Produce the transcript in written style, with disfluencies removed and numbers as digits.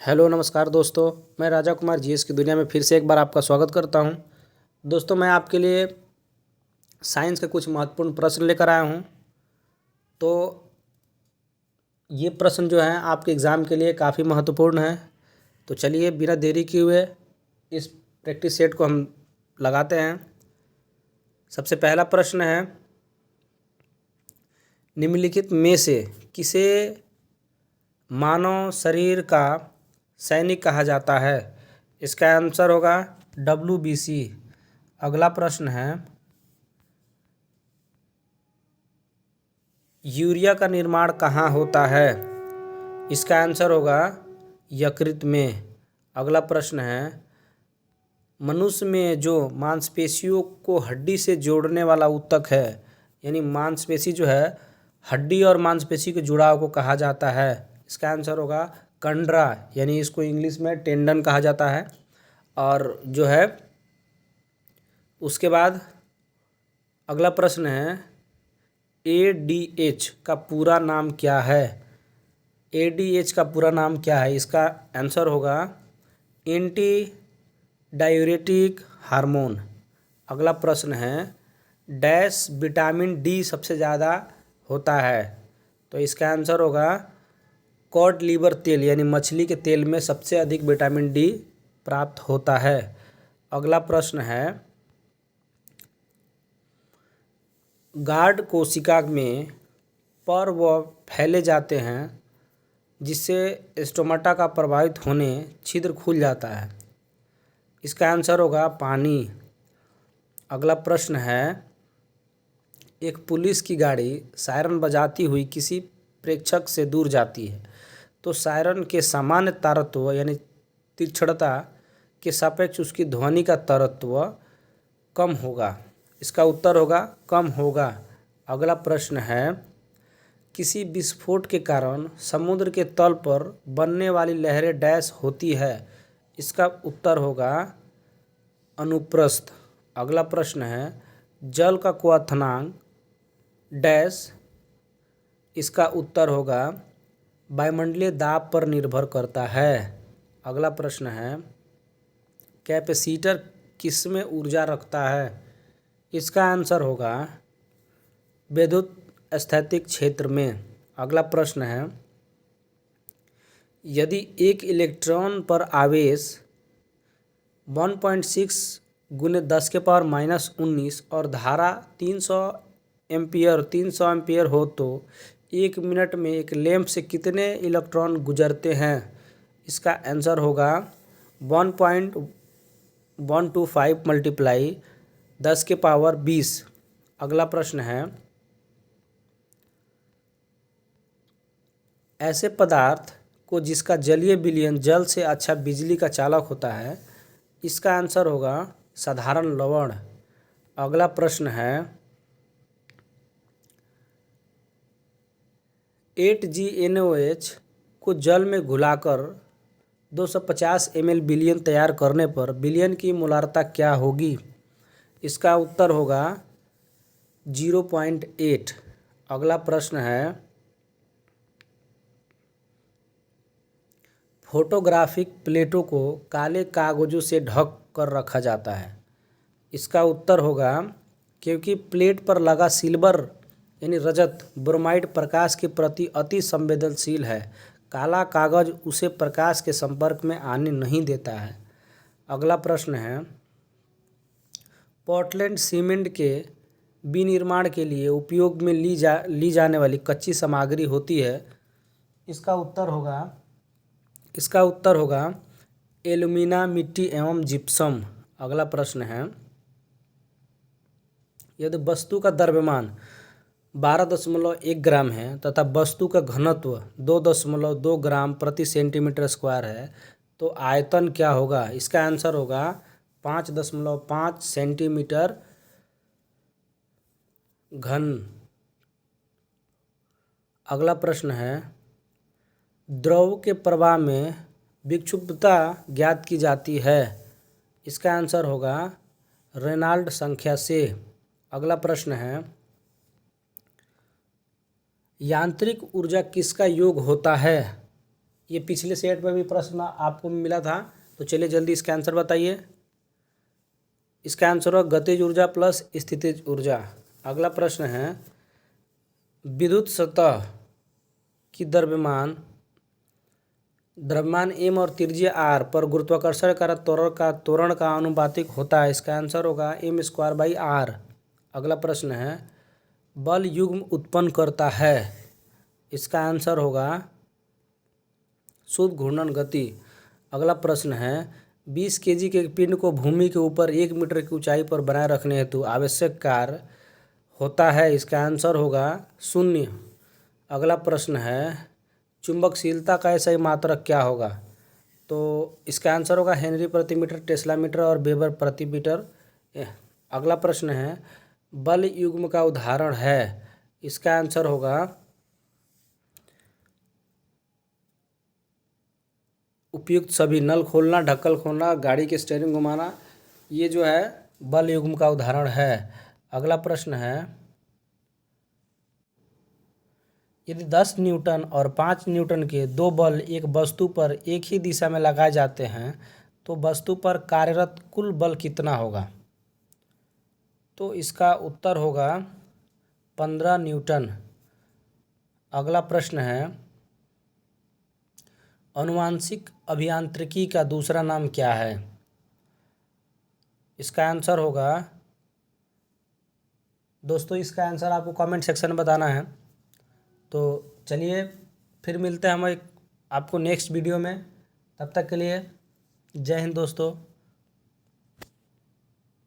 Hello नमस्कार दोस्तों। मैं राजा कुमार जीएस की दुनिया में फिर से एक बार आपका स्वागत करता हूं। दोस्तों, मैं आपके लिए साइंस के कुछ महत्वपूर्ण प्रश्न लेकर आया हूं। तो ये प्रश्न जो हैं आपके एग्ज़ाम के लिए काफ़ी महत्वपूर्ण हैं। तो चलिए बिना देरी किए हुए इस प्रैक्टिस सेट को हम लगाते हैं। सबसे पहला प्रश्न है, निम्नलिखित में से किसे मानव शरीर का सैनिक कहा जाता है? इसका आंसर होगा WBC। अगला प्रश्न है, यूरिया का निर्माण कहाँ होता है? इसका आंसर होगा यकृत में। अगला प्रश्न है, मनुष्य में जो मांसपेशियों को हड्डी से जोड़ने वाला ऊतक है, यानी मांसपेशी जो है हड्डी और मांसपेशी के जुड़ाव को कहा जाता है। इसका आंसर होगा कंडरा, यानी इसको इंग्लिश में टेंडन कहा जाता है। और जो है उसके बाद अगला प्रश्न है, ADH का पूरा नाम क्या है? ADH का पूरा नाम क्या है? इसका आंसर होगा एंटी डायूरेटिक हार्मोन। अगला प्रश्न है, डैश विटामिन डी सबसे ज़्यादा होता है? तो इसका आंसर होगा कॉड लीवर तेल, यानी मछली के तेल में सबसे अधिक विटामिन डी प्राप्त होता है। अगला प्रश्न है, गार्ड कोशिका में पर वह फैले जाते हैं जिससे स्टोमाटा का प्रभावित होने छिद्र खुल जाता है। इसका आंसर होगा पानी। अगला प्रश्न है, एक पुलिस की गाड़ी सायरन बजाती हुई किसी प्रेक्षक से दूर जाती है, तो सायरन के सामान्य तारत्व यानी तीक्ष्णता के सापेक्ष उसकी ध्वनि का तारत्व कम होगा। इसका उत्तर होगा कम होगा। अगला प्रश्न है, किसी विस्फोट के कारण समुद्र के तल पर बनने वाली लहरें डैश होती है? इसका उत्तर होगा अनुप्रस्थ। अगला प्रश्न है, जल का क्वथनांक डैश? इसका उत्तर होगा वायुमंडलीय दाब पर निर्भर करता है। अगला प्रश्न है, कैपेसिटर किसमें ऊर्जा रखता है? इसका आंसर होगा विद्युत स्थैतिक क्षेत्र में। अगला प्रश्न है, यदि एक इलेक्ट्रॉन पर आवेश 1.6 गुने 10⁻⁻19 और धारा 300 एम्पियर हो तो 1 मिनट में एक लैंप से कितने इलेक्ट्रॉन गुजरते हैं? इसका आंसर होगा 1.125 मल्टीप्लाई 10⁻20। अगला प्रश्न है, ऐसे पदार्थ को जिसका जलीय विलयन जल से अच्छा बिजली का चालक होता है? इसका आंसर होगा साधारण लवण। अगला प्रश्न है, 8GNOH को जल में घुलाकर 250 ml विलयन तैयार करने पर विलयन की मोलारता क्या होगी? इसका उत्तर होगा 0.8। अगला प्रश्न है, फोटोग्राफिक प्लेटों को काले कागजों से ढक कर रखा जाता है। इसका उत्तर होगा क्योंकि प्लेट पर लगा सिल्वर यानी रजत ब्रोमाइड प्रकाश के प्रति अति संवेदनशील है। काला कागज उसे प्रकाश के संपर्क में आने नहीं देता है। अगला प्रश्न है, पोर्टलैंड सीमेंट के विनिर्माण के लिए उपयोग में ली जाने वाली कच्ची सामग्री होती है? इसका उत्तर होगा एल्यूमिना, मिट्टी एवं जिप्सम। अगला प्रश्न है, यदि वस्तु का द्रव्यमान 12.1 ग्राम है तथा वस्तु का घनत्व 2.2 ग्राम प्रति सेंटीमीटर स्क्वायर है, तो आयतन क्या होगा? इसका आंसर होगा 5.5 सेंटीमीटर घन। अगला प्रश्न है, द्रव के प्रवाह में विक्षुब्धता ज्ञात की जाती है? इसका आंसर होगा रेनॉल्ड संख्या से। अगला प्रश्न है, यांत्रिक ऊर्जा किसका योग होता है? ये पिछले सेट में भी प्रश्न आपको मिला था। तो चलिए जल्दी इसका आंसर बताइए। इसका आंसर होगा गतिज ऊर्जा प्लस स्थितिज ऊर्जा। अगला प्रश्न है, विद्युत सतह की द्रव्यमान एम और त्रिज्या आर पर गुरुत्वाकर्षण का त्वरण का आनुपातिक होता है। इसका आंसर होगा m²/r। अगला प्रश्न है, बल युग्म उत्पन्न करता है। इसका आंसर होगा शुद्ध घूर्णन गति। अगला प्रश्न है, 20 kg के पिंड को भूमि के ऊपर 1 मीटर की ऊंचाई पर बनाए रखने हेतु आवश्यक कार्य होता है। इसका आंसर होगा 0। अगला प्रश्न है, चुंबकशीलता का सही मात्रक क्या होगा? तो इसका आंसर होगा हेनरी प्रति मीटर, टेस्ला मीटर और वेबर प्रति मीटर। अगला प्रश्न है, बल युग्म का उदाहरण है। इसका आंसर होगा उपयुक्त सभी। नल खोलना, ढक्कन खोलना, गाड़ी की स्टीयरिंग घुमाना, ये जो है बल युग्म का उदाहरण है। अगला प्रश्न है, यदि 10 न्यूटन और 5 न्यूटन के दो बल एक वस्तु पर एक ही दिशा में लगाए जाते हैं तो वस्तु पर कार्यरत कुल बल कितना होगा? तो इसका उत्तर होगा 15 न्यूटन। अगला प्रश्न है, अनुवांशिक अभियांत्रिकी का दूसरा नाम क्या है? इसका आंसर होगा, दोस्तों इसका आंसर आपको कमेंट सेक्शन में बताना है। तो चलिए फिर मिलते हैं हम आपको नेक्स्ट वीडियो में। तब तक के लिए जय हिंद दोस्तों।